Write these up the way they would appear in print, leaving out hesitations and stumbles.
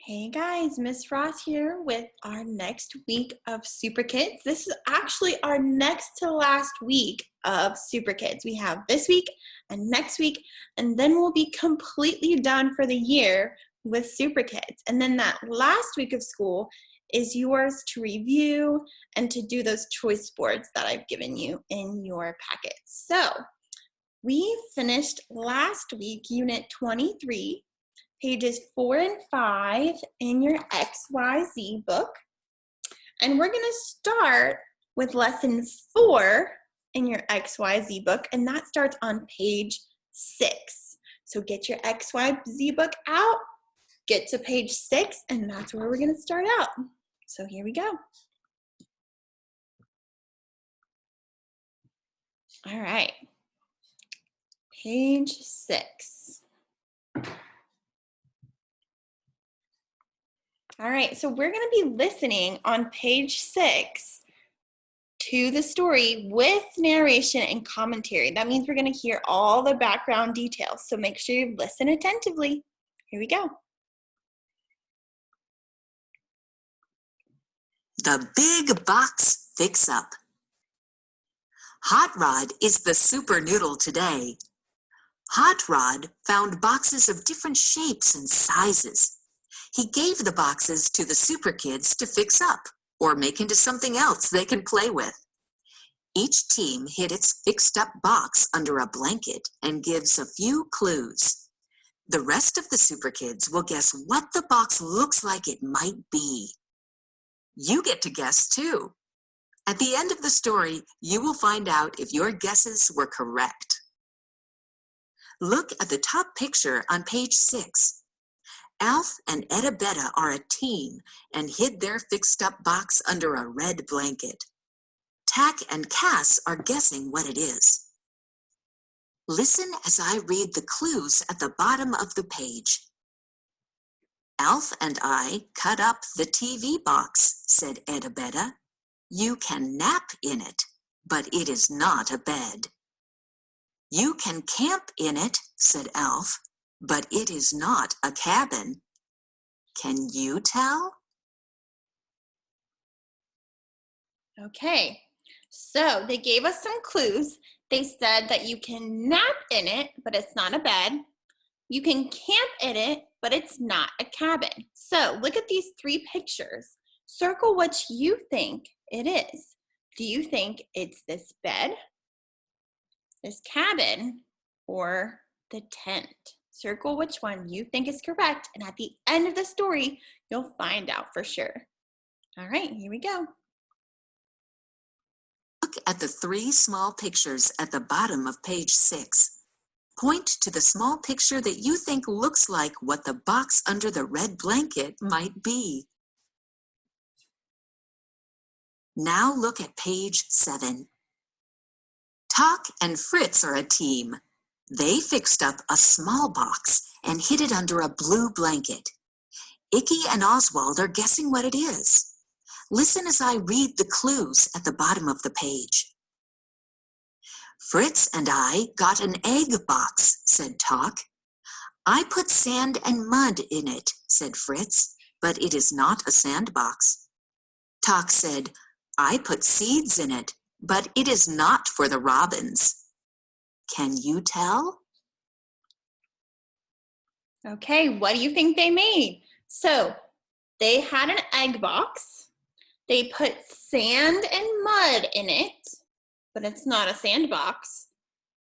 Hey guys, Miss Ross here with our next week of Super Kids. This is actually our next to last week of Super Kids. We have this week and next week, and then we'll be completely done for the year with Super Kids. And then that last week of school is yours to review and to do those choice boards that I've given you in your packet. So we finished last week, Unit 23, pages 4 and 5 in your XYZ book. And we're going to start with lesson 4 in your XYZ book, and that starts on page 6. So get your XYZ book out, get to page 6, and that's where we're going to start out. So here we go. All right. Page 6. All right, so we're going to be listening on page 6 to the story with narration and commentary. That means we're going to hear all the background details, so make sure you listen attentively. Here we go. The Big Box Fix-Up. Hot Rod is the super noodle today. Hot Rod found boxes of different shapes and sizes. He gave the boxes to the Super Kids to fix up or make into something else they can play with. Each team hid its fixed-up box under a blanket and gives a few clues. The rest of the Super Kids will guess what the box looks like it might be. You get to guess too. At the end of the story, you will find out if your guesses were correct. Look at the top picture on page 6. Alf and Etta Betta are a team and hid their fixed-up box under a red blanket. Tack and Cass are guessing what it is. Listen as I read the clues at the bottom of the page. Alf and I cut up the TV box, said Etta Betta. You can nap in it, but it is not a bed. You can camp in it, said Alf, but it is not a cabin. Can you tell? Okay, so they gave us some clues. They said that you can nap in it, but it's not a bed. You can camp in it, but it's not a cabin. So look at these 3 pictures. Circle what you think it is. Do you think it's this bed, this cabin, or the tent? Circle which one you think is correct, and at the end of the story, you'll find out for sure. All right, here we go. Look at the 3 small pictures at the bottom of page 6. Point to the small picture that you think looks like what the box under the red blanket might be. Now look at page 7. Tock and Fritz are a team. They fixed up a small box and hid it under a blue blanket. Icky and Oswald are guessing what it is. Listen as I read the clues at the bottom of the page. Fritz and I got an egg box, said Tock. I put sand and mud in it, said Fritz, but it is not a sandbox. Tock said, I put seeds in it, but it is not for the robins. Can you tell? Okay, what do you think they made? So they had an egg box. They put sand and mud in it, but it's not a sandbox.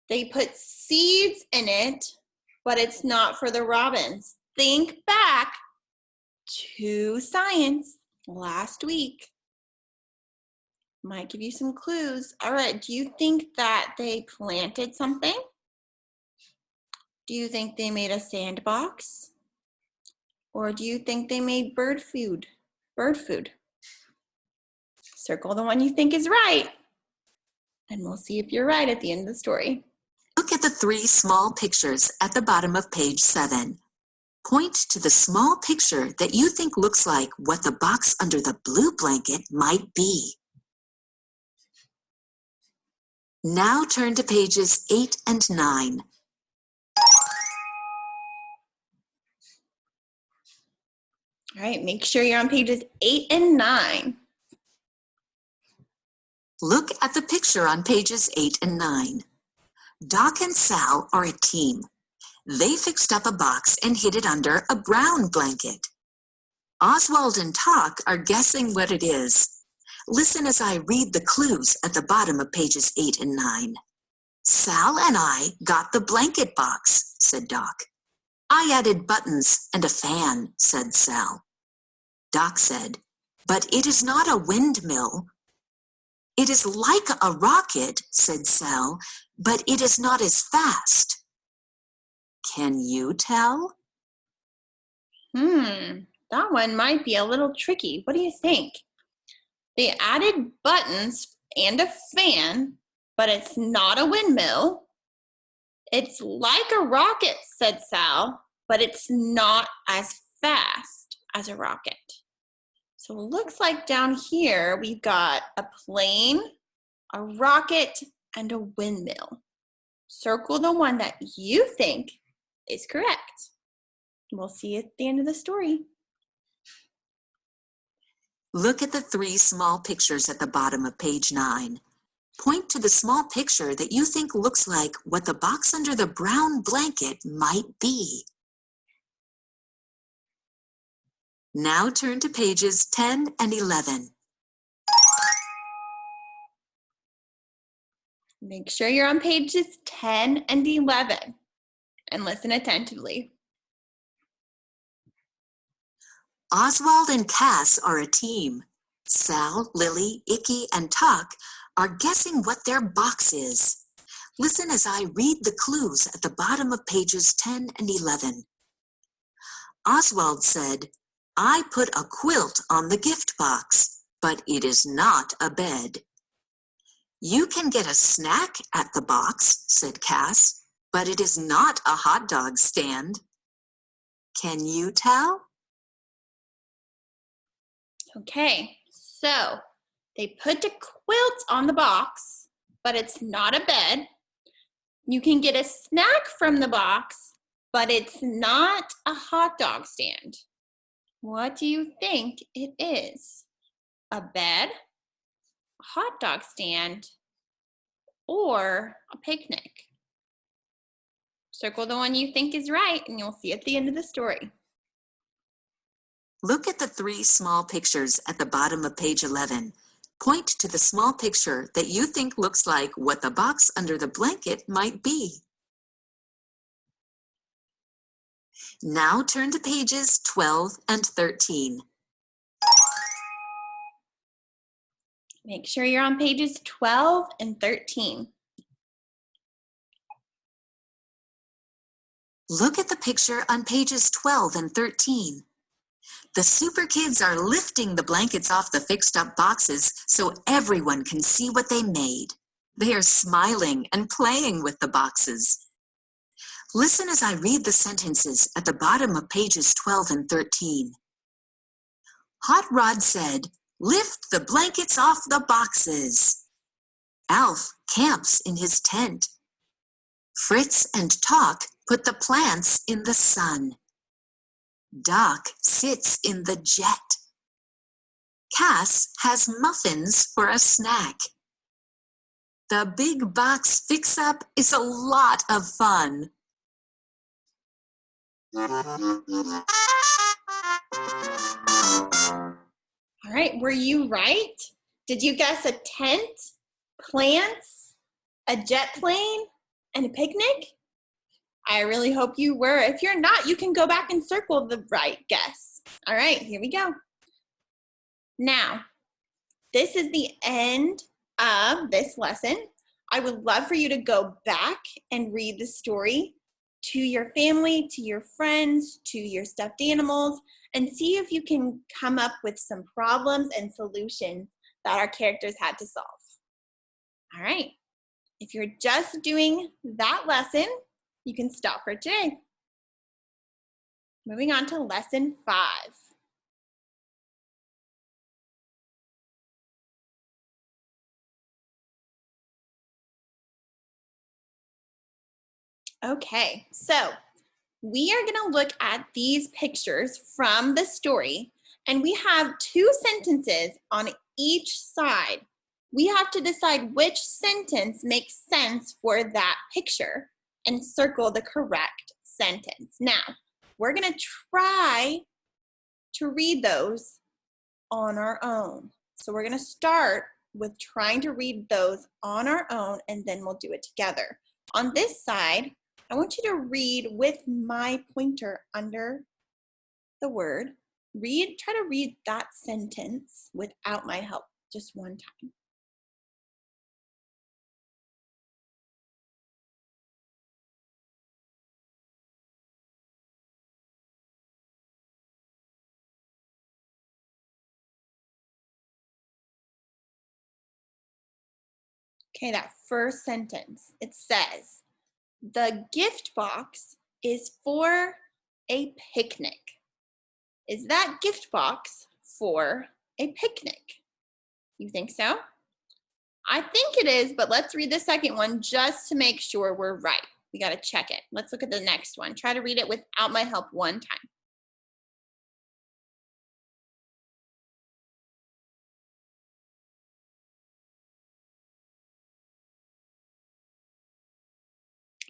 They put seeds in it, but it's not for the robins. Think back to science last week. Might give you some clues. All right, do you think that they planted something? Do you think they made a sandbox? Or do you think they made bird food? Bird food. Circle the one you think is right. And we'll see if you're right at the end of the story. Look at the 3 small pictures at the bottom of page 7. Point to the small picture that you think looks like what the box under the blue blanket might be. Now turn to pages 8 and 9. All right, make sure you're on pages 8 and 9. Look at the picture on pages 8 and 9. Doc and Sal are a team. They fixed up a box and hid it under a brown blanket. Oswald and Tock are guessing what it is. Listen as I read the clues at the bottom of pages 8 and 9. Sal and I got the blanket box, said Doc. I added buttons and a fan, said Sal. Doc said, but it is not a windmill. It is like a rocket, said Sal, but it is not as fast. Can you tell? That one might be a little tricky. What do you think? They added buttons and a fan, but it's not a windmill. It's like a rocket, said Sal, but it's not as fast as a rocket. So it looks like down here we've got a plane, a rocket, and a windmill. Circle the one that you think is correct. We'll see you at the end of the story. Look at the 3 small pictures at the bottom of page 9. Point to the small picture that you think looks like what the box under the brown blanket might be. Now turn to pages 10 and 11. Make sure you're on pages 10 and 11 and listen attentively. Oswald and Cass are a team. Sal, Lily, Icky, and Tuck are guessing what their box is. Listen as I read the clues at the bottom of pages 10 and 11. Oswald said, I put a quilt on the gift box, but it is not a bed. You can get a snack at the box, said Cass, but it is not a hot dog stand. Can you tell? Okay, so they put a quilt on the box, but it's not a bed. You can get a snack from the box, but it's not a hot dog stand. What do you think it is? A bed, a hot dog stand, or a picnic? Circle the one you think is right, and you'll see at the end of the story. Look at the 3 small pictures at the bottom of page 11. Point to the small picture that you think looks like what the box under the blanket might be. Now turn to pages 12 and 13. Make sure you're on pages 12 and 13. Look at the picture on pages 12 and 13. The Superkids are lifting the blankets off the fixed-up boxes so everyone can see what they made. They are smiling and playing with the boxes. Listen as I read the sentences at the bottom of pages 12 and 13. Hot Rod said, lift the blankets off the boxes. Alf camps in his tent. Fritz and Tock put the plants in the sun. Doc sits in the jet. Cass has muffins for a snack. The big box fix-up is a lot of fun. All right, were you right? Did you guess a tent, plants, a jet plane, and a picnic? I really hope you were. If you're not, you can go back and circle the right guess. All right, here we go. Now, this is the end of this lesson. I would love for you to go back and read the story to your family, to your friends, to your stuffed animals, and see if you can come up with some problems and solutions that our characters had to solve. All right, if you're just doing that lesson, you can stop for today. Moving on to lesson 5. Okay, so we are going to look at these pictures from the story And we have two sentences on each side. We have to decide which sentence makes sense for that picture and circle the correct sentence. Now, we're going to try to read those on our own. So we're going to start with trying to read those on our own, and then we'll do it together. On this side, I want you to read with my pointer under the word. Try to read that sentence without my help, just one time. Okay, that first sentence, it says, the gift box is for a picnic. Is that gift box for a picnic? You think so? I think it is, but let's read the second one just to make sure we're right. We got to check it. Let's look at the next one. Try to read it without my help one time.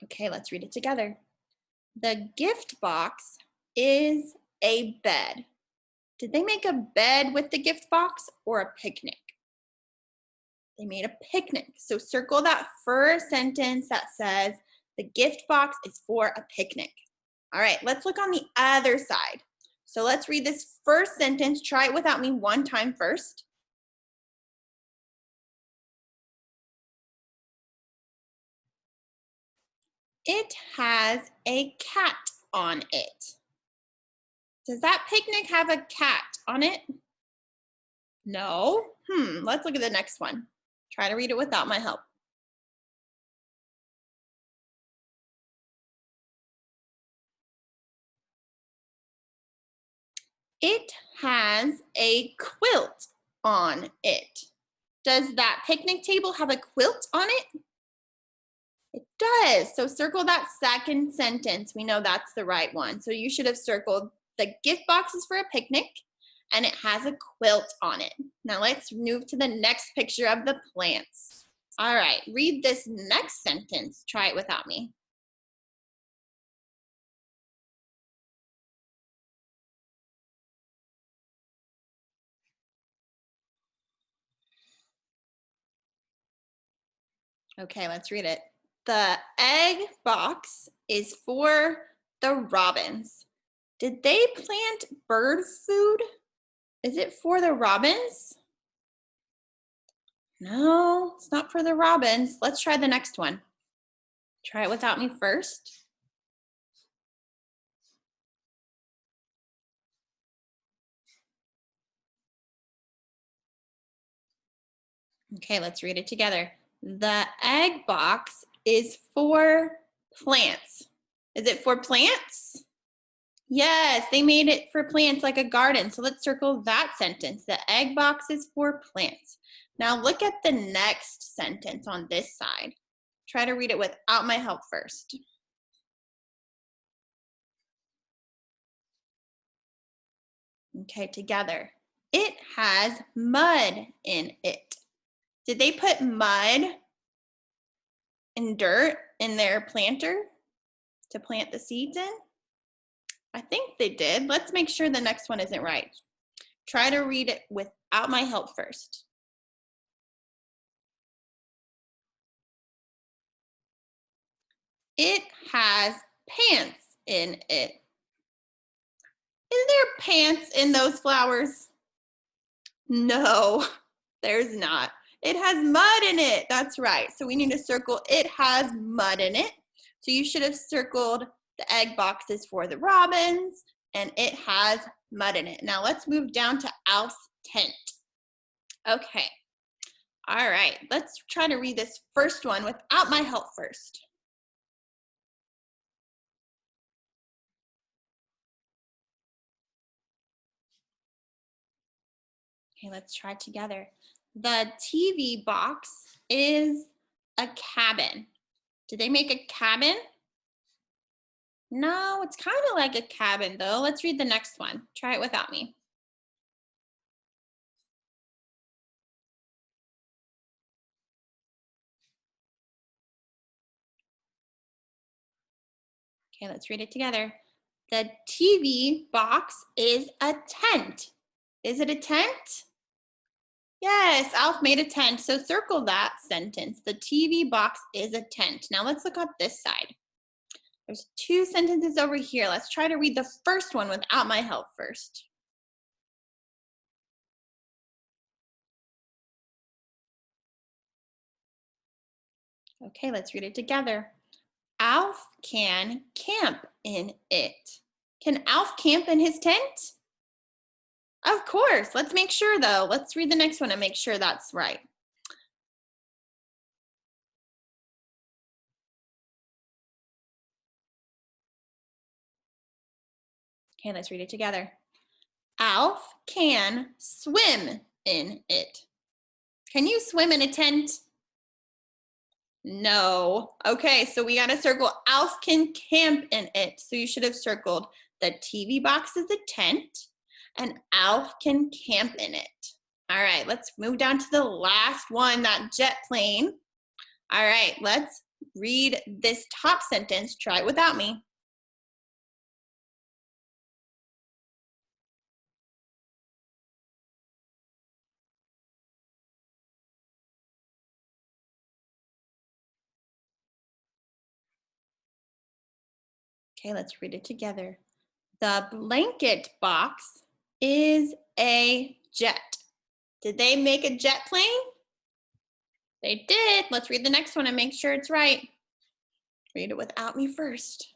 Okay, let's read it together. The gift box is a bed. Did they make a bed with the gift box or a picnic? They made a picnic. So circle that first sentence that says the gift box is for a picnic. All right, let's look on the other side. So let's read this first sentence. Try it without me one time first. It has a cat on it. Does that picnic have a cat on it? No. Let's look at the next one. Try to read it without my help. It has a quilt on it. Does that picnic table have a quilt on it? It does. So circle that second sentence. We know that's the right one. So you should have circled the gift box is for a picnic and it has a quilt on it. Now let's move to the next picture of the plants. All right, read this next sentence. Try it without me. Okay, let's read it. The egg box is for the robins. Did they plant bird food? Is it for the robins? No, it's not for the robins. Let's try the next one. Try it without me first. Okay, let's read it together. The egg box is for plants. Is it for plants? Yes, they made it for plants like a garden. So let's circle that sentence. The egg box is for plants. Now look at the next sentence on this side. Try to read it without my help first. Okay, together. It has mud in it. Did they put mud and dirt in their planter to plant the seeds in? I think they did. Let's make sure the next one isn't right. Try to read it without my help first. It has pants in it. Is there pants in those flowers? No, there's not. It has mud in it. That's right. So we need to circle it has mud in it. So you should have circled the egg boxes for the robins and it has mud in it. Now let's move down to Alf's tent. Okay. All right. Let's try to read this first one without my help first. Okay, let's try together. The TV box is a cabin. Did they make a cabin? No, it's kind of like a cabin though. Let's read the next one. Try it without me. Okay, let's read it together. The TV box is a tent. Is it a tent? Yes, Alf made a tent. So circle that sentence. The TV box is a tent. Now let's look up this side. There's two sentences over here. Let's try to read the first one without my help first. Okay, let's read it together. Alf can camp in it. Can Alf camp in his tent? Of course. Let's make sure though. Let's read the next one and make sure that's right. Okay, let's read it together. Alf can swim in it. Can you swim in a tent? No. Okay, so we got to circle Alf can camp in it. So you should have circled the TV box is a tent and Alf can camp in it. All right, let's move down to the last one, that jet plane. All right, let's read this top sentence. Try it without me. Okay, let's read it together. The blanket box is a jet. Did they make a jet plane? They did. Let's read the next one and make sure it's right. Read it without me first.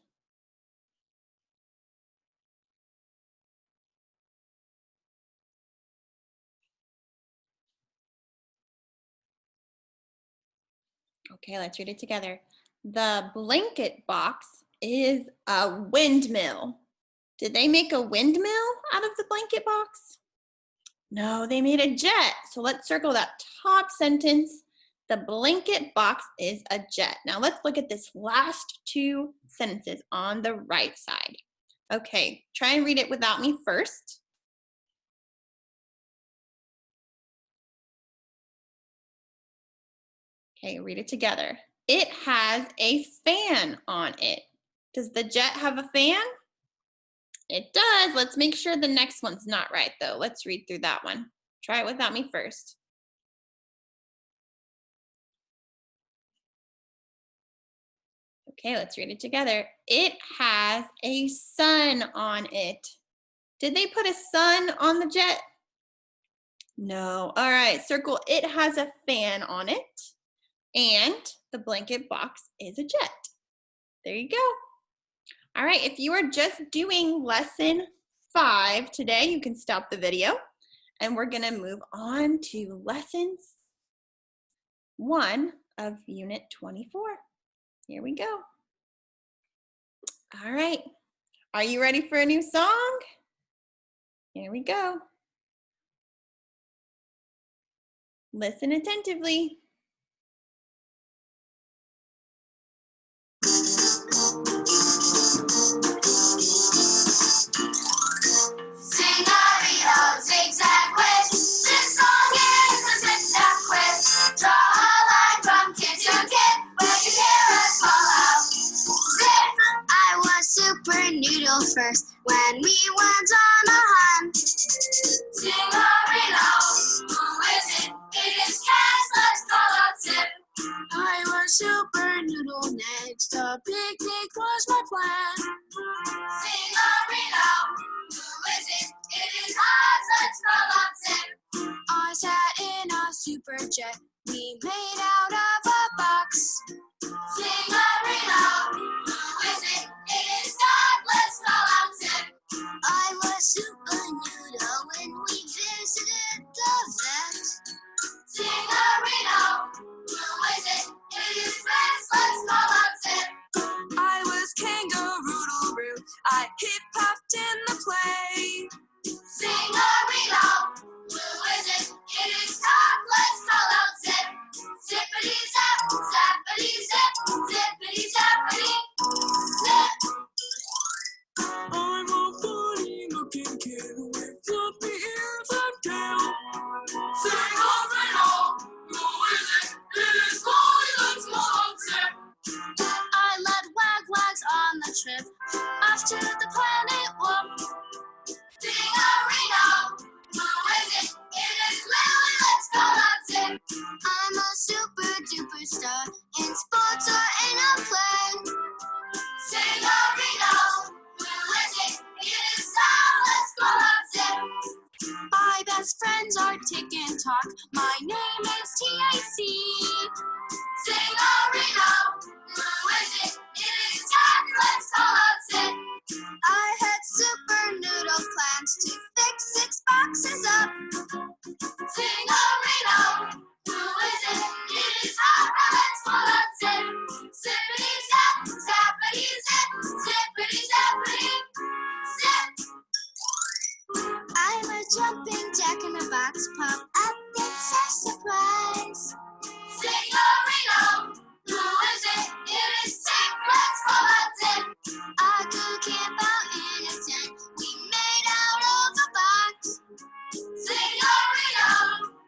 Okay, let's read it together. The blanket box is a windmill. Did they make a windmill out of the blanket box? No, they made a jet. So let's circle that top sentence. The blanket box is a jet. Now let's look at this last two sentences on the right side. Okay, try and read it without me first. Okay, read it together. It has a fan on it. Does the jet have a fan? It does. Let's make sure the next one's not right though. Let's read through that one. Try it without me first. Okay, let's read it together. It has a sun on it. Did they put a sun on the jet? No. All right, circle it has a fan on it. And the blanket box is a jet. There you go. All right, if you are just doing lesson 5 today, you can stop the video. And we're gonna move on to lessons 1 of unit 24. Here we go. All right, are you ready for a new song? Here we go. Listen attentively. First, when we went on a hunt. Sing-a-ree-lo, who is it? It is Cass, let's call out Zip. I was Super Noodle next, a picnic was my plan. Sing-a-ree-lo, who is it? It is Oz, let's call out Zip. I sat in a super jet we made out of a box. Sing-a-ree-lo, who is it? It is Dot, let's call out Zip. I was Super Noodle when we visited the vet. Sing-a-ree-lo, who is it? It is Rex, let's call out Zip. I was Kangaroo-Roo, I hip-hopped in the play. Sing-a-ree-lo, who is it? It is Top, let's call out Zip. Zippity-zap, zappity-zip, zippity-zappity, zip. I'm a funny-looking kid with fluffy ears and tail. Sing-a-ree-lo, who is it? It is Chloe, let's call out Zip. I led Wag-Wags on the trip. tick and talk. My name is T-A-C. Sing-a-rino, who is it? It is Jack, let's call out Sid. I had super noodle plans to fix 6 boxes up. Sing-a-rino, who is it? It is Hop, let's call out Zip. Zippity-zap, zappity-zip, zippity-zappity, zip. I'm a jumping jack in a box, pop up, it's a surprise. Sing-a-rino, who is it? It is Tick, let's call out Zip. I go camp out in a tent we made out of a box. Sing-a-rino,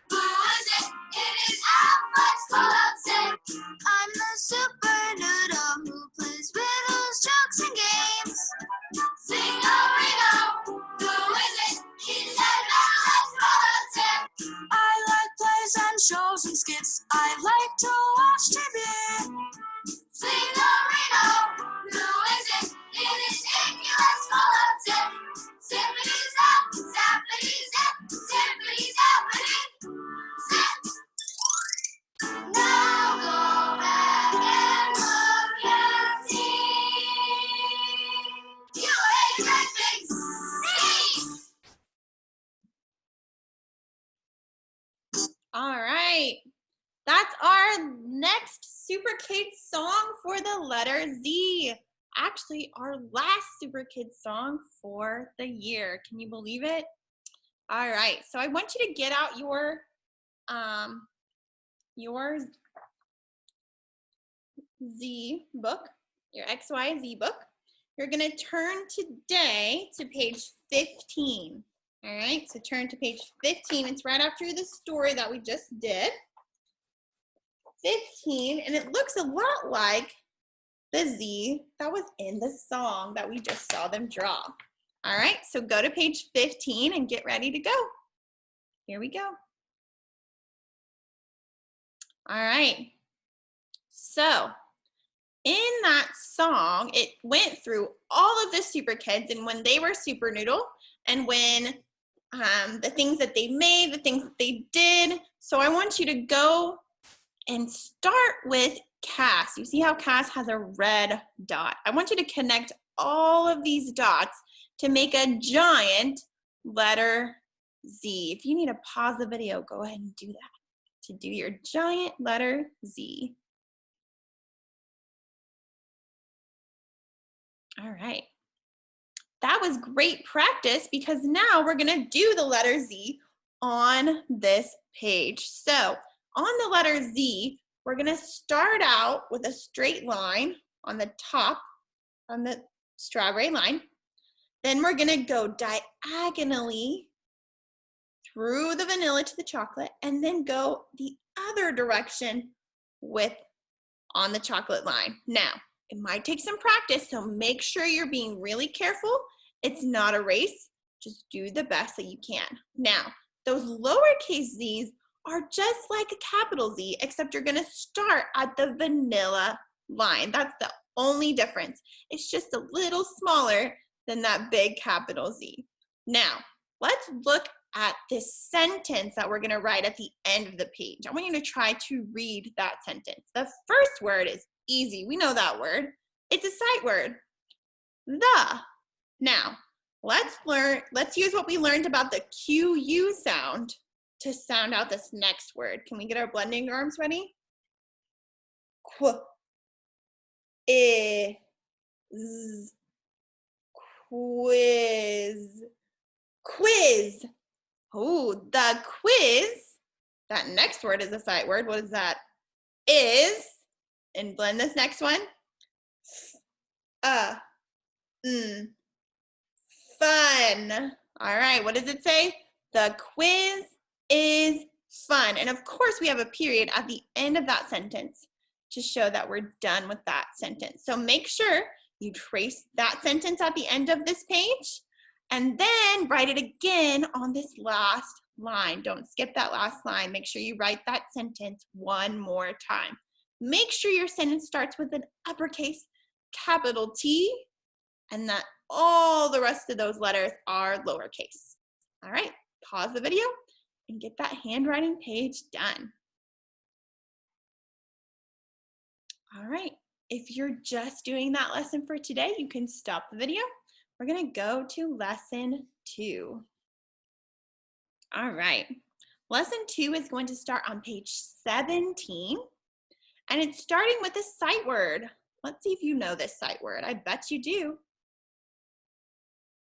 who is it? It is Al, let's call out Zip. I'm the super noodle who plays riddles, jokes, and games. Sing-a-rino, who is it? It's Al, let's call out Zip. I like plays and shows and skits. I like to watch TV. Sing-a-rino, who is it? It is Icky, let's call out Zip. Zippity-zap, zappity-zip, zippity-zappity, zip. Now go back and look and see. You ain't great big C. All right. That's our next Superkids song for the letter Z. Actually, our last Superkids song for the year. Can you believe it? All right. So I want you to get out your Z book, your XYZ book. You're going to turn today to page 15. All right. So turn to page 15. It's right after the story that we just did. 15, and it looks a lot like the Z that was in the song that we just saw them draw. All right, so go to page 15 and get ready to go. Here we go. All right, so in that song, it went through all of the Super Kids and when they were Super Noodle and when the things that they made, the things that they did. So I want you to go and start with Cass. You see how Cass has a red dot? I want you to connect all of these dots to make a giant letter Z. If you need to pause the video, go ahead and do that to do your giant letter Z. All right. That was great practice because now we're going to do the letter Z on this page. So on the letter Z, we're going to start out with a straight line on the top, on the strawberry line. Then we're going to go diagonally through the vanilla to the chocolate and then go the other direction with on the chocolate line. Now, it might take some practice, so make sure you're being really careful. It's not a race. Just do the best that you can. Now, those lowercase z's are just like a capital Z, except you're gonna start at the vanilla line. That's the only difference. It's just a little smaller than that big capital Z. Now, let's look at this sentence that we're gonna write at the end of the page. I want you to try to read that sentence. The first word is easy. We know that word. It's a sight word, the. Now, let's use what we learned about the QU sound to sound out this next word. Can we get our blending arms ready? Qu, I, z, quiz, quiz. Oh, the quiz. That next word is a sight word. What is that? Is, and blend this next one. Fun. All right, what does it say? The quiz is fun. And of course, we have a period at the end of that sentence to show that we're done with that sentence. So make sure you trace that sentence at the end of this page and then write it again on this last line. Don't skip that last line. Make sure you write that sentence one more time. Make sure your sentence starts with an uppercase capital T and that all the rest of those letters are lowercase. All right, pause the video and get that handwriting page done. All right, if you're just doing that lesson for today, you can stop the video. We're gonna go to lesson 2. All right, lesson 2 is going to start on page 17, and it's starting with a sight word. Let's see if you know this sight word. I bet you do.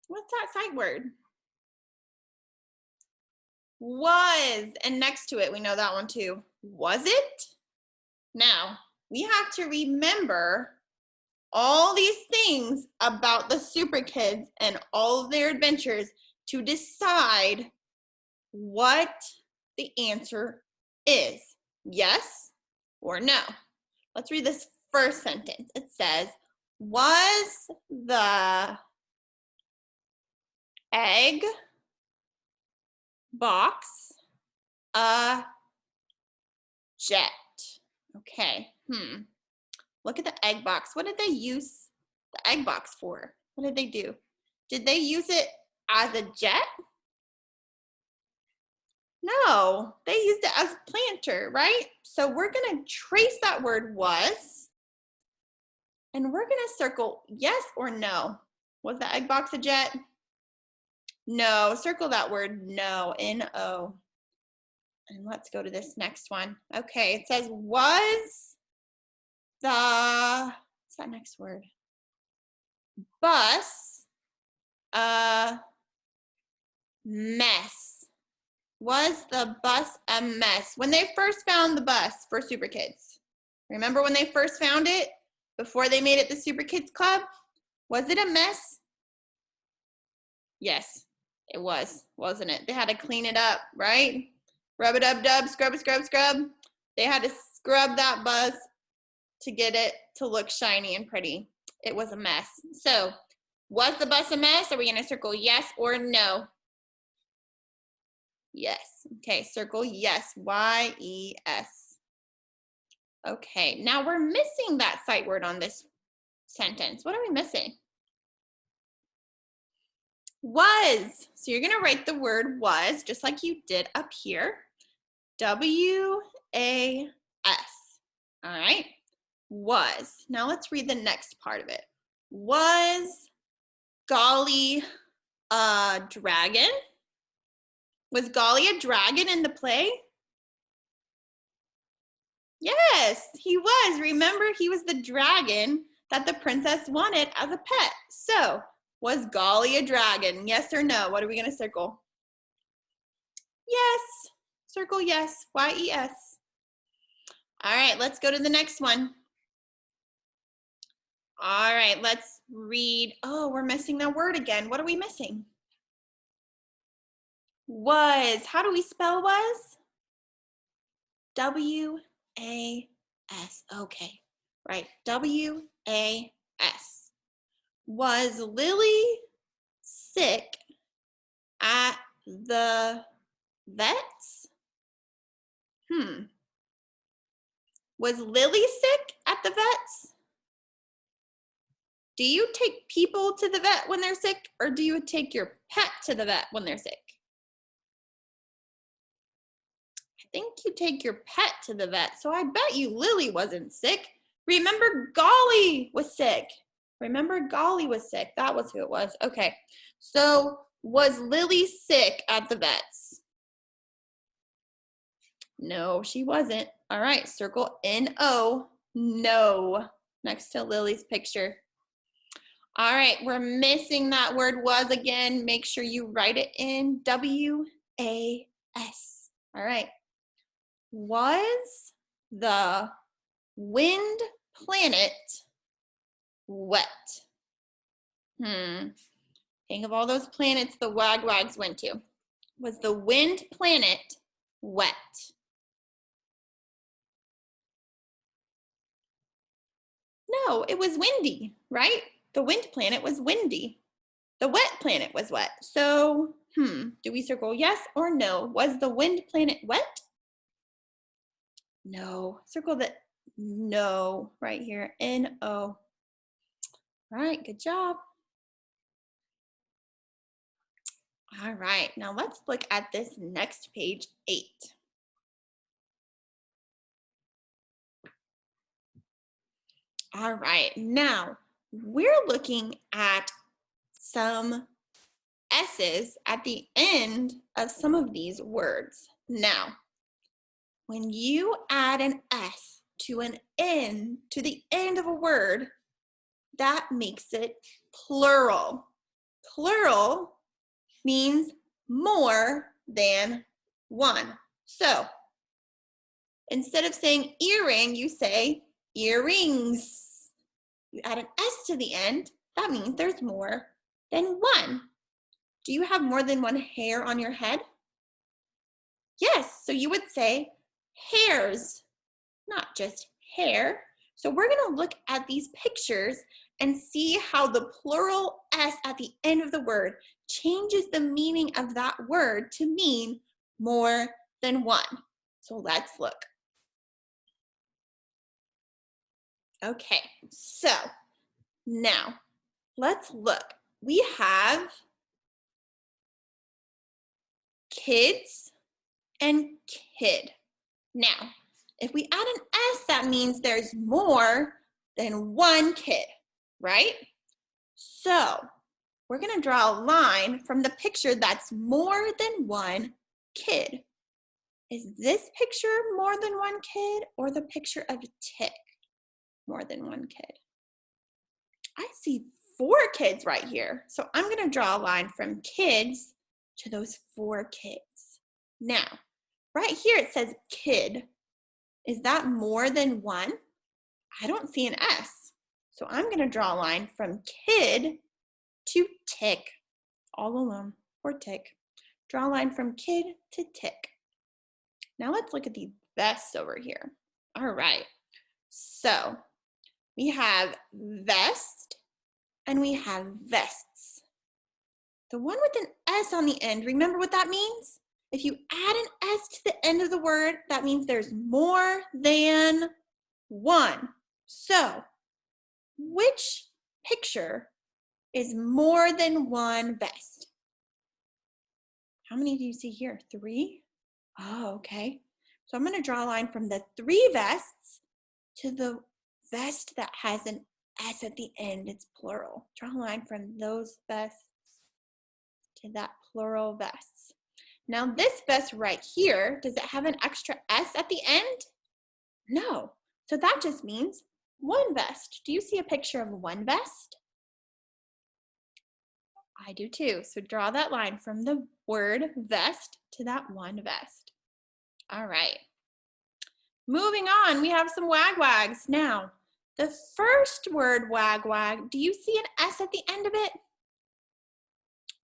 What's that sight word? Was, and next to it, we know that one too. Was it? Now, we have to remember all these things about the Superkids and all of their adventures to decide what the answer is. Yes or no? Let's read this first sentence. It says, was the egg box a jet? Okay, Look at the egg box. What did they use the egg box for? What did they do? Did they use it as a jet? No, they used it as a planter, right? So we're gonna trace that word was, and we're gonna circle yes or no. Was the egg box a jet? No, circle that word no, N-O. And let's go to this next one. Okay, it says was the, what's that next word? Bus a mess. Was the bus a mess? When they first found the bus for Superkids, remember when they first found it? Before they made it the Superkids Club? Was it a mess? Yes, it was, wasn't it? They had to clean it up, right? Rub it up, dub, scrub it, scrub, scrub. They had to scrub that bus to get it to look shiny and pretty. It was a mess. So, was the bus a mess? Are we gonna circle yes or no? Yes. Okay, circle yes, Y-E-S. Okay, now we're missing that sight word on this sentence. What are we missing? Was. So you're gonna write the word was just like you did up here. W-A-S. All right, was. Now let's read the next part of it. Was Golly a dragon? Was Golly a dragon in the play? Yes, he was. Remember, he was the dragon that the princess wanted as a pet. So, was Golly a dragon? Yes or no? What are we going to circle? Yes. Circle yes. Y-E-S. All right, let's go to the next one. All right, let's read. Oh, we're missing that word again. What are we missing? Was. How do we spell was? W-A-S. Okay, right. W-A-S. Was Lily sick at the vet's? Was Lily sick at the vet's? Do you take people to the vet when they're sick, or do you take your pet to the vet when they're sick? I think you take your pet to the vet, so I bet you Lily wasn't sick. Remember, Golly was sick. Remember, Golly was sick. That was who it was. Okay, so was Lily sick at the vet's? No, she wasn't. All right, circle N-O, no, next to Lily's picture. All right, we're missing that word was again. Make sure you write it in W-A-S. All right. Was the wind planet wet? Think of all those planets the wagwags went to. Was the wind planet wet? No, it was windy, right? The wind planet was windy. The wet planet was wet. So, do we circle yes or no? Was the wind planet wet? No. Circle the no right here. N-O. All right, good job. All right, now let's look at this next page 8. All right, now we're looking at some S's at the end of some of these words. Now, when you add an S to an N to the end of a word, that makes it plural. Plural means more than one. So, instead of saying earring, you say earrings. You add an S to the end, that means there's more than one. Do you have more than one hair on your head? Yes, so you would say hairs, not just hair. So we're going to look at these pictures and see how the plural S at the end of the word changes the meaning of that word to mean more than one. So let's look. Okay, so now let's look. We have kids and kid. Now, if we add an S, that means there's more than one kid, right? So we're going to draw a line from the picture that's more than one kid. Is this picture more than one kid or the picture of a tick more than one kid? I see 4 kids right here. So I'm going to draw a line from kids to those 4 kids. Now, right here it says kid. Is that more than one? I don't see an S. So I'm going to draw a line from kid to tick, all alone, or tick. Draw a line from kid to tick. Now let's look at the vests over here. All right, so we have vest and we have vests. The one with an S on the end, remember what that means? If you add an S to the end of the word, that means there's more than one. So, which picture is more than one vest? How many do you see here? 3? Oh, okay. So I'm going to draw a line from the 3 vests to the vest that has an S at the end. It's plural. Draw a line from those vests to that plural vests. Now this vest right here, does it have an extra S at the end? No. So that just means one vest. Do you see a picture of one vest? I do too. So draw that line from the word vest to that one vest. All right. Moving on, we have some wag-wags. Now, the first word wag-wag, do you see an S at the end of it?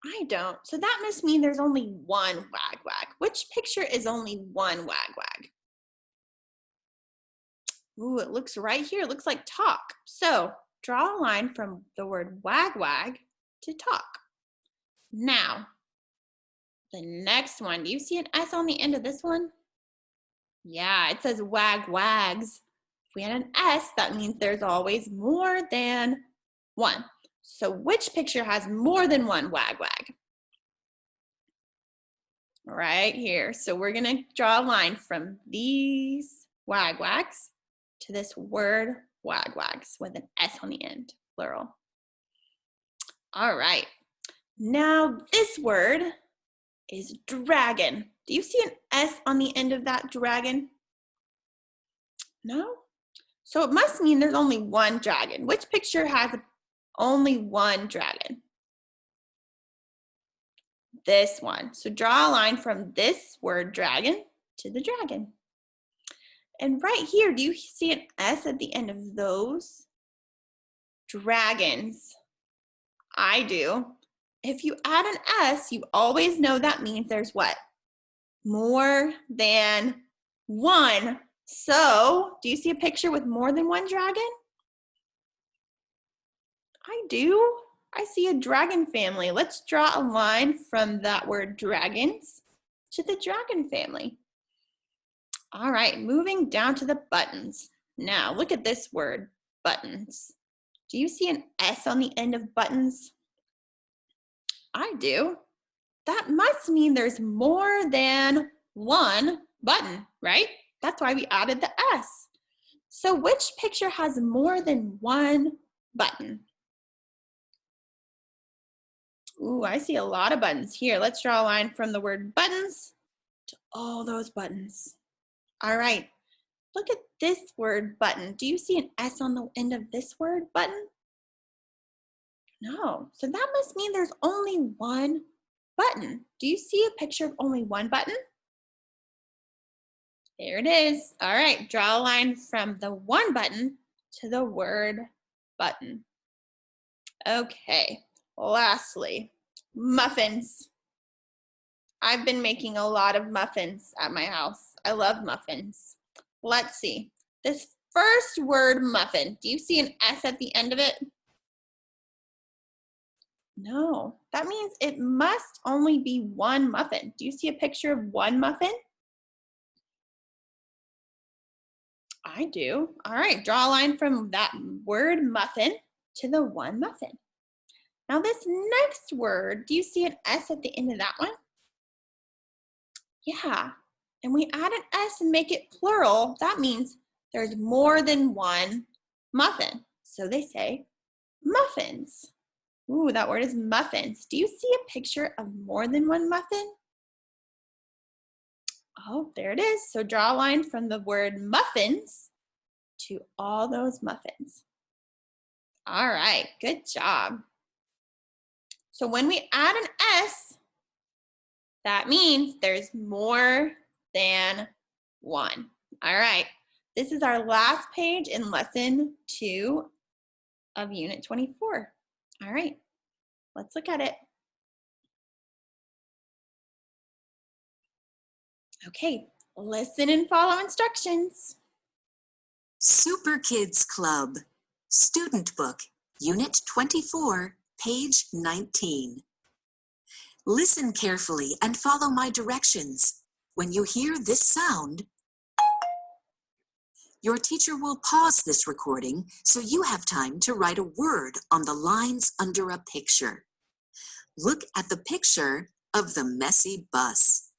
I don't. So that must mean there's only one wag-wag. Which picture is only one wag-wag? Ooh, it looks right here. It looks like talk. So draw a line from the word wag-wag to talk. Now, the next one. Do you see an S on the end of this one? Yeah, it says wag-wags. If we add an S, that means there's always more than one. So which picture has more than one wag-wag? Right here. So we're going to draw a line from these wag-wags to this word wag-wags with an S on the end, plural. All right. Now this word is dragon. Do you see an S on the end of that dragon? No? So it must mean there's only one dragon. Which picture has only one dragon? This one. So draw a line from this word dragon to the dragon. And right here, do you see an S at the end of those dragons? I do. If you add an S, you always know that means there's what? More than one. So, do you see a picture with more than one dragon? I do. I see a dragon family. Let's draw a line from that word dragons to the dragon family. All right, moving down to the buttons. Now, look at this word, buttons. Do you see an S on the end of buttons? I do. that must mean there's more than one button, right? That's why we added the S. So which picture has more than one button? Ooh, I see a lot of buttons here. Let's draw a line from the word buttons to all those buttons. All right, look at this word button. Do you see an S on the end of this word button? No, so that must mean there's only one button. Do you see a picture of only one button? There it is. All right, draw a line from the one button to the word button. Okay, lastly, muffins. I've been making a lot of muffins at my house. I love muffins. Let's see. This first word, muffin, do you see an S at the end of it? No, that means it must only be one muffin. Do you see a picture of one muffin? I do. All right, draw a line from that word muffin to the one muffin. Now this next word, do you see an S at the end of that one? Yeah, and we add an S and make it plural. That means there's more than one muffin. So they say muffins. Ooh, that word is muffins. Do you see a picture of more than one muffin? Oh, there it is. So draw a line from the word muffins to all those muffins. All right, good job. So when we add an S, that means there's more than one. All right, this is our last page in lesson 2 of Unit 24. All right, let's look at it. Okay, listen and follow instructions. Superkids Club, Student Book, Unit 24, page 19. Listen carefully and follow my directions. When you hear this sound, your teacher will pause this recording so you have time to write a word on the lines under a picture. Look at the picture of the messy bus.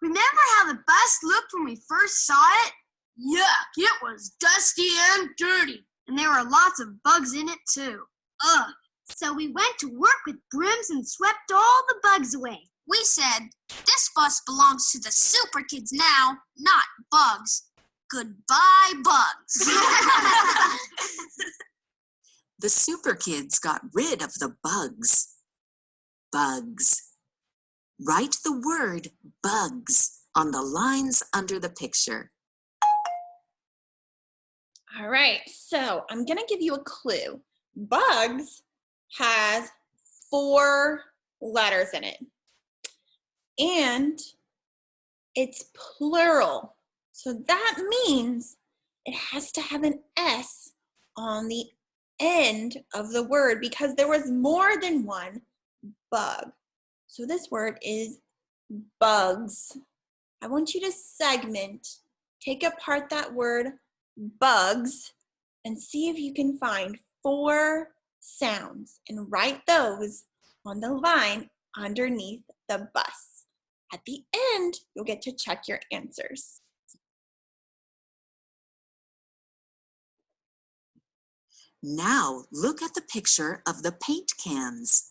Remember how the bus looked when we first saw it? Yuck, it was dusty and dirty, and there were lots of bugs in it too. Ugh. So we went to work with brooms and swept all the bugs away. We said, this bus belongs to the Superkids now, not bugs. Goodbye, bugs. The Superkids got rid of the bugs. Bugs. Write the word bugs on the lines under the picture. All right, so I'm gonna give you a clue. Bugs has 4 letters in it, and it's plural. So that means it has to have an S on the end of the word because there was more than one bug. So this word is bugs. I want you to segment, take apart that word bugs, and see if you can find 4 sounds and write those on the line underneath the bus. At the end, you'll get to check your answers. Now look at the picture of the paint cans.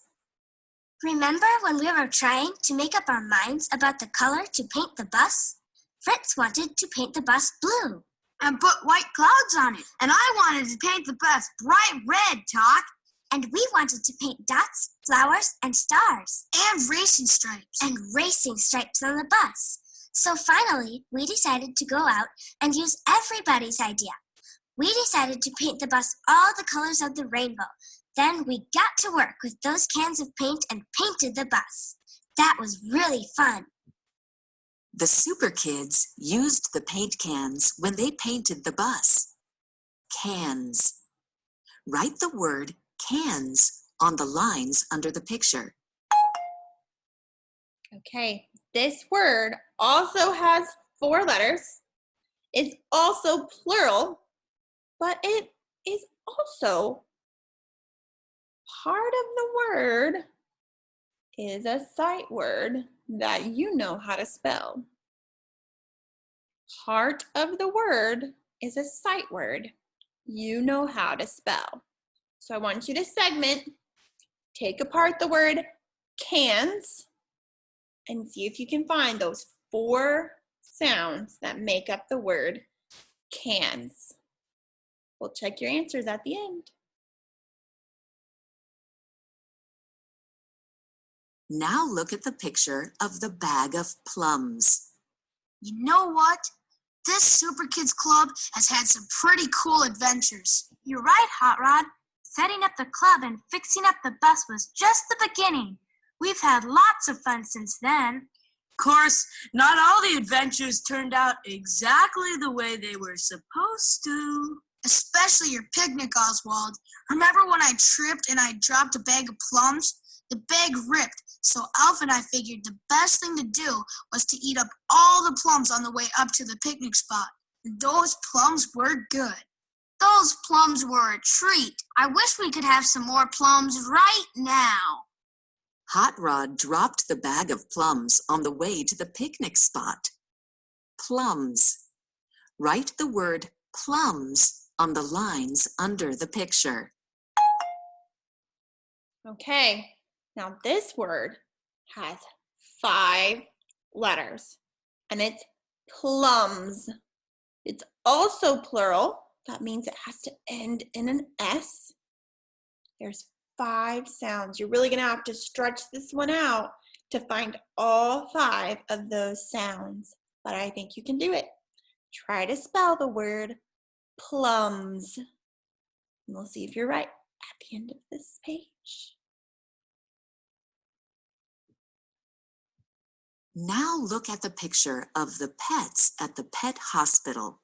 Remember when we were trying to make up our minds about the color to paint the bus? Fritz wanted to paint the bus blue. And put white clouds on it. And I wanted to paint the bus bright red, Talk. And we wanted to paint dots, flowers, and stars. And racing stripes. And racing stripes on the bus. So finally, we decided to go out and use everybody's idea. We decided to paint the bus all the colors of the rainbow. Then we got to work with those cans of paint and painted the bus. That was really fun. The Superkids used the paint cans when they painted the bus. Cans. Write the word cans on the lines under the picture. Okay, this word also has 4 letters. It's also plural, but it is also part of the word is a sight word that you know how to spell. Part of the word is a sight word you know how to spell. So I want you to segment, take apart the word cans, and see if you can find those 4 sounds that make up the word cans. We'll check your answers at the end. Now look at the picture of the bag of plums. You know what? This Super Kids Club has had some pretty cool adventures. You're right, Hot Rod. Setting up the club and fixing up the bus was just the beginning. We've had lots of fun since then. Of course, not all the adventures turned out exactly the way they were supposed to. Especially your picnic, Oswald. Remember when I tripped and I dropped a bag of plums? The bag ripped, so Alf and I figured the best thing to do was to eat up all the plums on the way up to the picnic spot. Those plums were good. Those plums were a treat. I wish we could have some more plums right now. Hot Rod dropped the bag of plums on the way to the picnic spot. Plums. Write the word plums on the lines under the picture. Okay, now this word has 5 letters, and it's plums. It's also plural. That means it has to end in an S. There's 5 sounds. You're really gonna have to stretch this one out to find all 5 of those sounds, but I think you can do it. Try to spell the word plums. And we'll see if you're right at the end of this page. Now look at the picture of the pets at the pet hospital.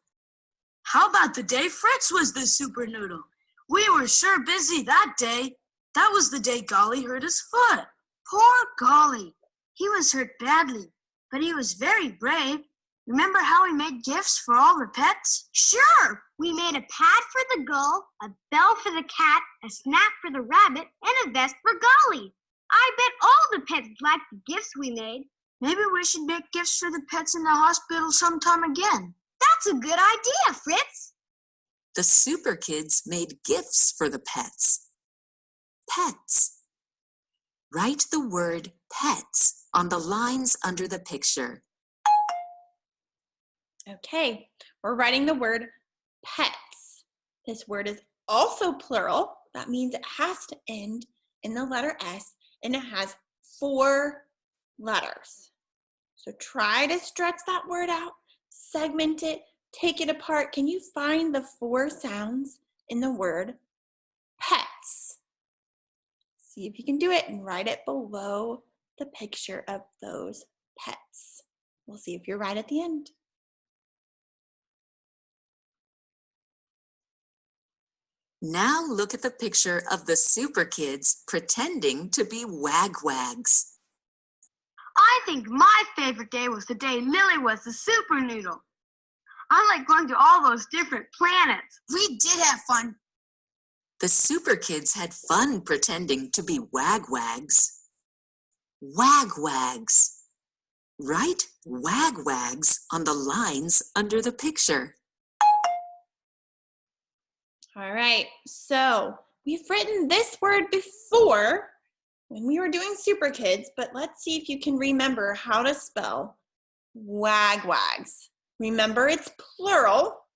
How about the day Fritz was the super noodle? We were sure busy that day. That was the day Golly hurt his foot. Poor Golly. He was hurt badly, but he was very brave. Remember how we made gifts for all the pets? Sure! We made a pad for the gull, a bell for the cat, a snack for the rabbit, and a vest for Golly. I bet all the pets liked the gifts we made. Maybe we should make gifts for the pets in the hospital sometime again. That's a good idea, Fritz. The Super Kids made gifts for the pets. Pets. Write the word pets on the lines under the picture. Okay, we're writing the word pets. This word is also plural. That means it has to end in the letter S, and it has 4 letters. So try to stretch that word out, segment it, take it apart. Can you find the 4 sounds in the word pets? See if you can do it and write it below the picture of those pets. We'll see if you're right at the end. Now look at the picture of the Super Kids pretending to be wagwags. I think my favorite day was the day Lily was the super noodle. I like going to all those different planets. We did have fun. The Super Kids had fun pretending to be wagwags. Wagwags. Write wagwags on the lines under the picture. All right, so we've written this word before when we were doing Super Kids, but let's see if you can remember how to spell wagwags. Remember, it's plural.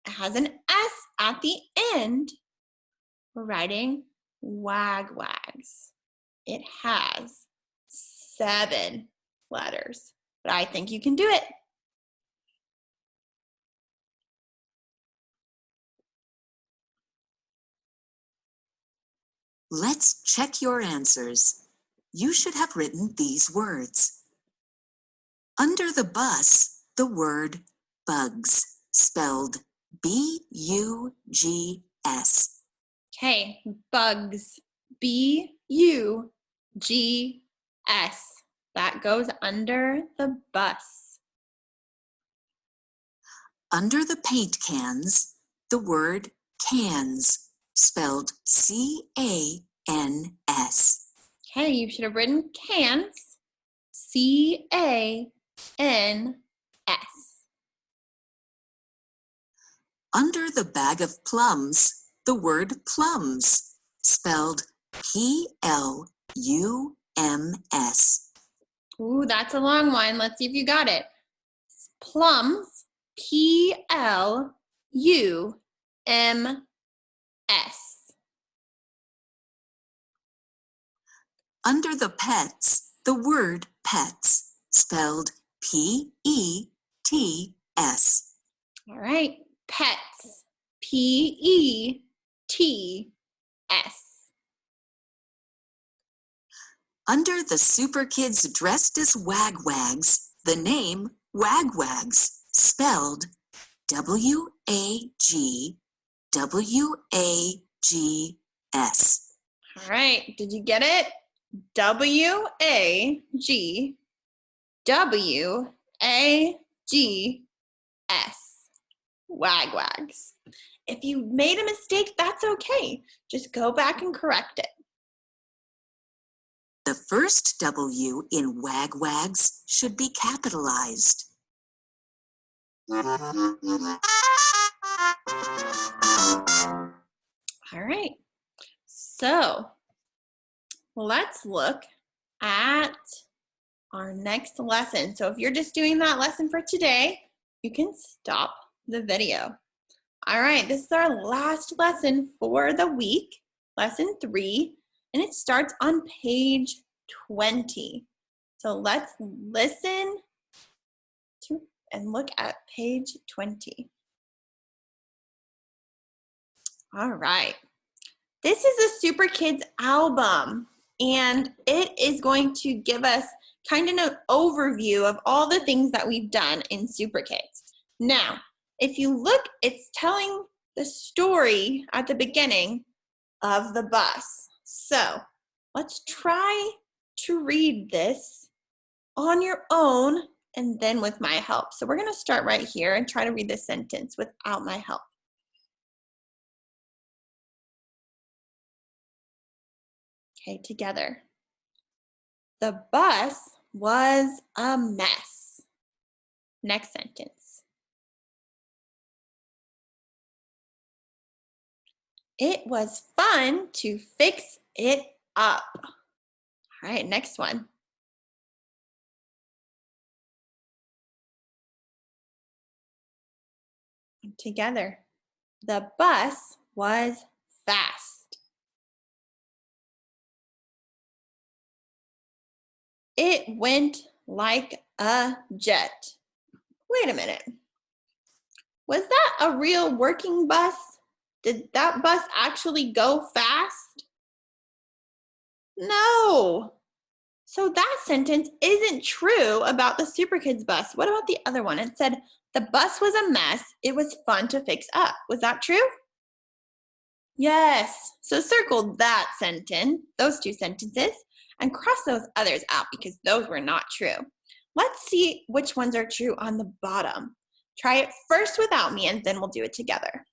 It has an S at the end. We're writing wagwags. It has 7 letters, but I think you can do it. Let's check your answers. You should have written these words. Under the bus, the word bugs, spelled B-U-G-S. Okay, bugs, B-U-G-S. That goes under the bus. Under the paint cans, the word cans, spelled C-A-N-S. Okay, you should have written cans, C-A-N-S. Under the bag of plums, the word plums, spelled P-L-U-M-S. Ooh, that's a long one. Let's see if you got it. Plums, P-L-U-M-S. Under the pets, the word pets, spelled P-E-T-S. All right, pets, P-E-T-S. Under the Superkids dressed as wagwags, the name wagwags, spelled W-A-G-W-A-G-S. All right, did you get it? W-A-G-W-A-G-S. Wagwags. If you made a mistake, that's okay. Just go back and correct it. The first W in wagwags should be capitalized. All right, so let's look at our next lesson. So if you're just doing that lesson for today, you can stop the video. All right, this is our last lesson for the week, lesson 3, and it starts on page 20. So let's listen to and look at page 20. All right. This is a Superkids album, and it is going to give us kind of an overview of all the things that we've done in Superkids. Now, if you look, it's telling the story at the beginning of the bus. So let's try to read this on your own and then with my help. So we're going to start right here and try to read this sentence without my help. Okay, together. The bus was a mess. Next sentence. It was fun to fix it up. All right, next one. Together. The bus was fast. It went like a jet. Wait a minute. Was that a real working bus? Did that bus actually go fast? No. So that sentence isn't true about the Superkids bus. What about the other one? It said, the bus was a mess. It was fun to fix up. Was that true? Yes. So circle that sentence, those two sentences, and cross those others out because those were not true. Let's see which ones are true on the bottom. Try it first without me, and then we'll do it together.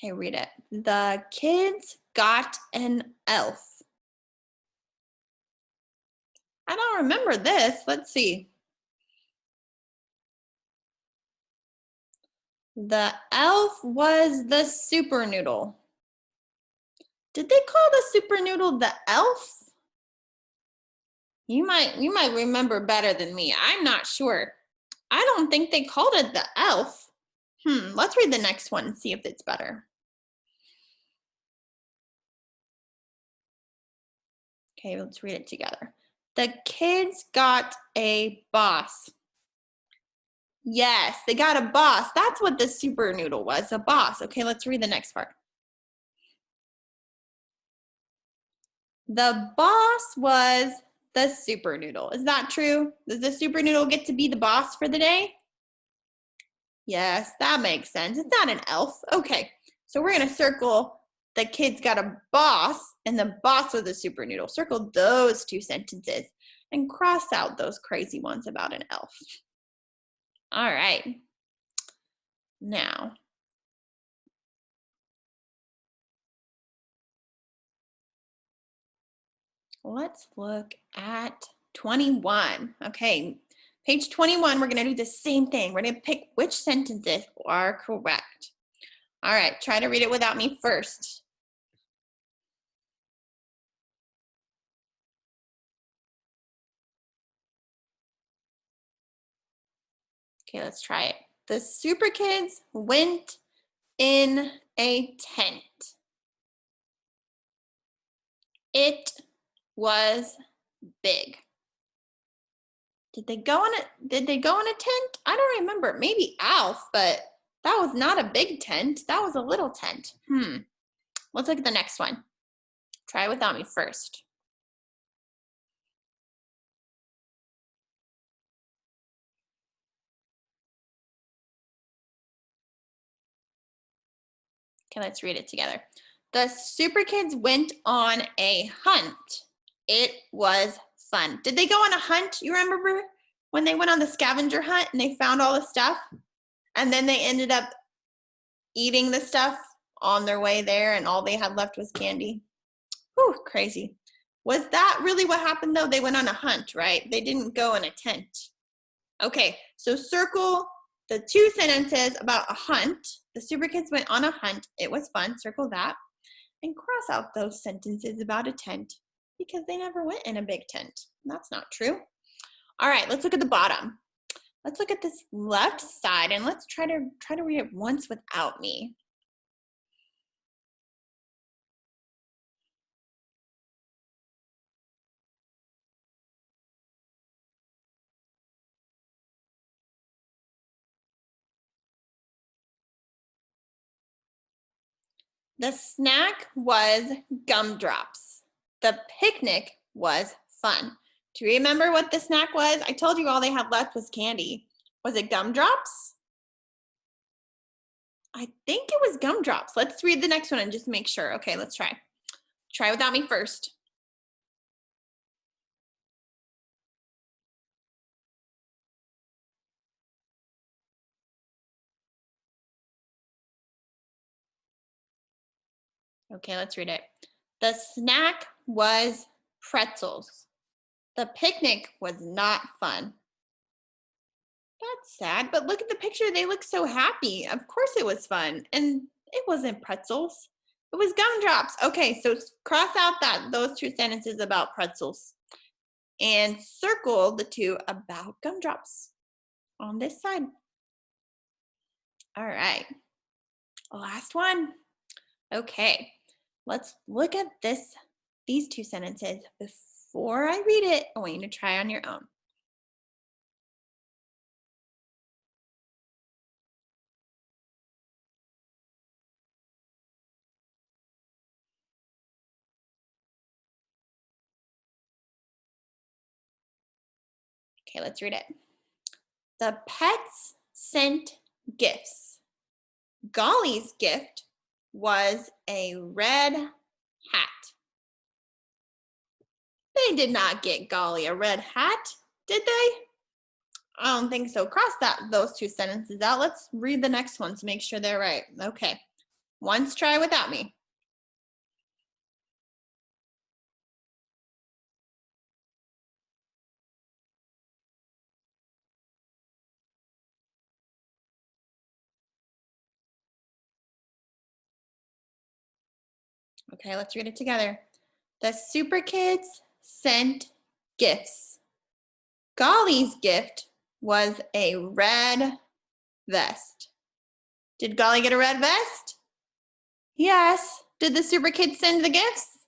Okay, read it. The kids got an elf. I don't remember this. Let's see. The elf was the super noodle. Did they call the super noodle the elf? You might remember better than me. I'm not sure. I don't think they called it the elf. Let's read the next one and see if it's better. Okay, let's read it together. The kids got a boss. Yes, they got a boss. That's what the super noodle was, a boss. Okay, let's read the next part. The boss was the super noodle. Is that true? Does the super noodle get to be the boss for the day? Yes, that makes sense. It's not an elf. Okay, so we're going to circle the kids got a boss and the boss was the super noodle. Circle those two sentences and cross out those crazy ones about an elf. All right. Now, let's look at 21. Okay, page 21, we're going to do the same thing. We're going to pick which sentences are correct. All right, try to read it without me first. Okay, let's try it. The Superkids went in a tent. It was big. Did they go in a tent? I don't remember. Maybe Alf, but that was not a big tent. That was a little tent. Let's look at the next one. Try it without me first. Okay, let's read it together. The Superkids went on a hunt. It was fun. Did they go on a hunt? You remember when they went on the scavenger hunt and they found all the stuff? And then they ended up eating the stuff on their way there and all they had left was candy. Whew, crazy. Was that really what happened though? They went on a hunt, right? They didn't go in a tent. Okay, so circle the two sentences about a hunt. The Superkids went on a hunt. It was fun. Circle that. And cross out those sentences about a tent because they never went in a big tent. That's not true. All right, let's look at the bottom. Let's look at this left side and let's try to read it once without me. The snack was gumdrops. The picnic was fun. Do you remember what the snack was? I told you all they had left was candy. Was it gumdrops? I think it was gumdrops. Let's read the next one and just make sure. Okay, let's try. Try without me first. Okay, let's read it. The snack was pretzels. The picnic was not fun. That's sad, but look at the picture. They look so happy. Of course it was fun. And it wasn't pretzels. It was gumdrops. Okay, so cross out those two sentences about pretzels and circle the two about gumdrops on this side. All right, last one. Okay, let's look at these two sentences. Before I read it, I want you to try on your own. Okay, let's read it. The pets sent gifts. Golly's gift was a red hat. They did not get Golly a red hat, did they? I don't think so. Cross those two sentences out. Let's read the next one to make sure they're right. Okay. Once try without me. Okay, let's read it together. The Superkids sent gifts. Golly's gift was a red vest. Did Golly get a red vest? Yes. Did the Superkids send the gifts?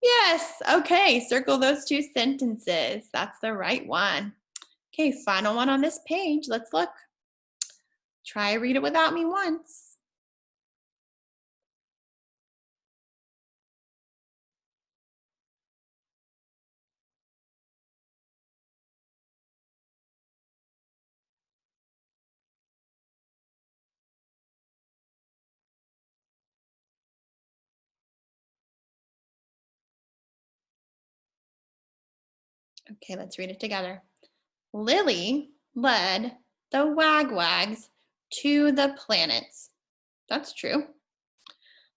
Yes. Okay, circle those two sentences. That's the right one. Okay, final one on this page. Let's look. Try read it without me once. Okay, let's read it together. Lily led the wagwags to the planets. That's true.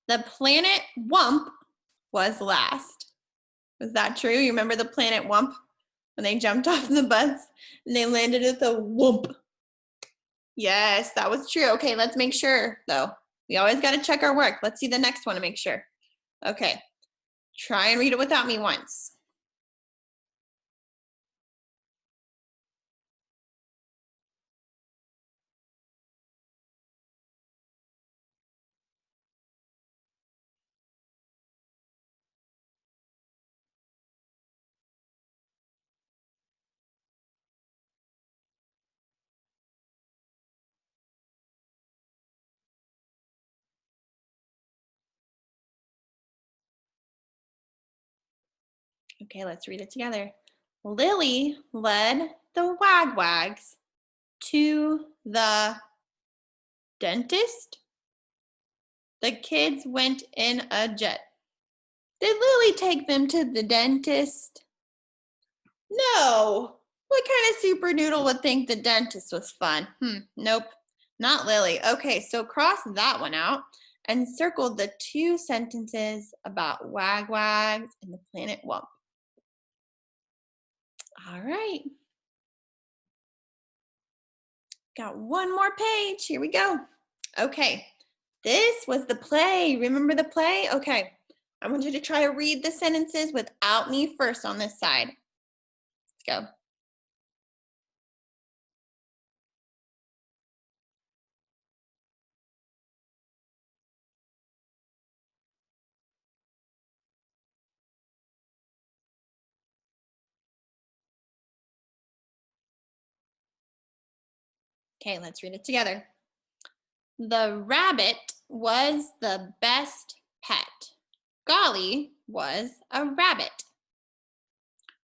The planet Wump was last. Was that true? You remember the planet Wump when they jumped off the bus and they landed at the Wump? Yes, that was true. Okay, let's make sure though. We always got to check our work. Let's see the next one to make sure. Okay, try and read it without me once. Okay, let's read it together. Lily led the wagwags to the dentist. The kids went in a jet. Did Lily take them to the dentist? No. What kind of super noodle would think the dentist was fun? Nope, not Lily. Okay, so cross that one out and circle the 2 sentences about wagwags and the planet Wump. All right. Got one more page. Here we go. Okay. This was the play. Remember the play? Okay. I want you to try to read the sentences without me first on this side. Let's go. Okay, let's read it together. The rabbit was the best pet. Golly was a rabbit.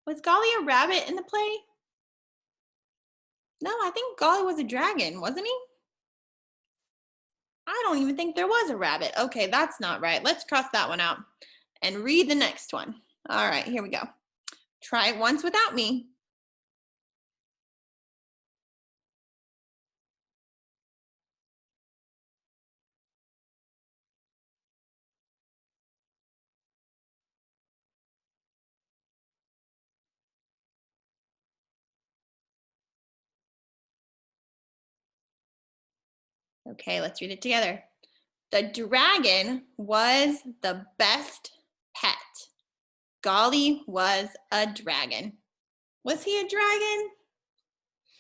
Was Golly a rabbit in the play? No, I think Golly was a dragon, wasn't he? I don't even think there was a rabbit. Okay, that's not right. Let's cross that one out and read the next one. All right, here we go. Try it once without me. Okay, let's read it together. The dragon was the best pet. Golly was a dragon. Was he a dragon?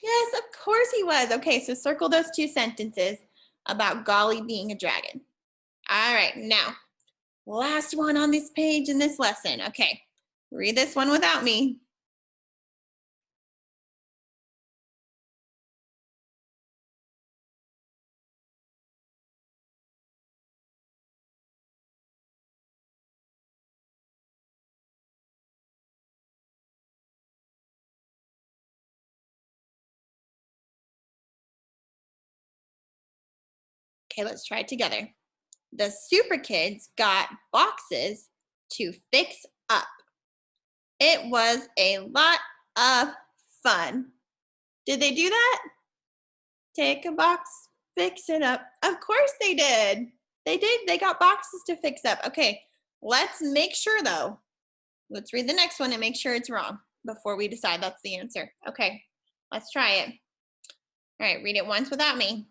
Yes, of course he was. Okay, so circle those 2 sentences about Golly being a dragon. All right, now, last one on this page in this lesson. Okay, read this one without me. Okay, let's try it together. The Superkids got boxes to fix up. It was a lot of fun. Did they do that? Take a box, fix it up. Of course they did. They did. They got boxes to fix up. Okay, let's make sure though. Let's read the next one and make sure it's wrong before we decide that's the answer. Okay, let's try it. All right, read it once without me.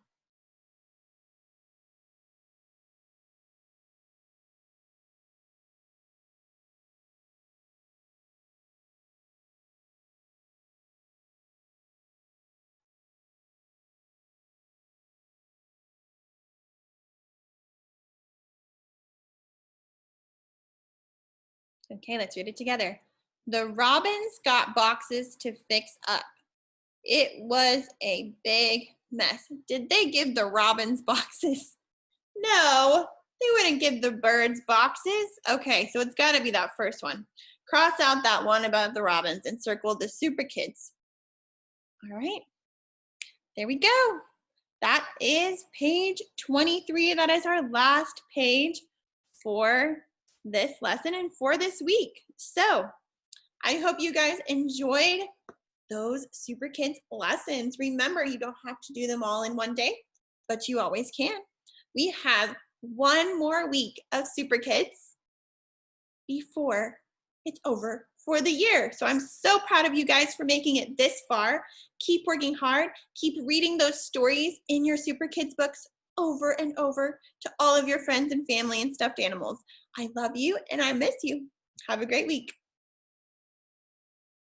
Okay, let's read it together. The robins got boxes to fix up. It was a big mess. Did they give the robins boxes? No, they wouldn't give the birds boxes. Okay, so it's got to be that first one. Cross out that one about the robins and circle the Superkids. All right, there we go. That is page 23. That is our last page for this lesson and for this week. So I hope you guys enjoyed those Superkids lessons. Remember, you don't have to do them all in one day. but you always can. We have one more week of Super Kids before it's over for the year. So I'm so proud of you guys for making it this far. Keep working hard. Keep reading those stories in your Super Kids books over and over to all of your friends and family and stuffed animals. I love you and I miss you. Have a great week.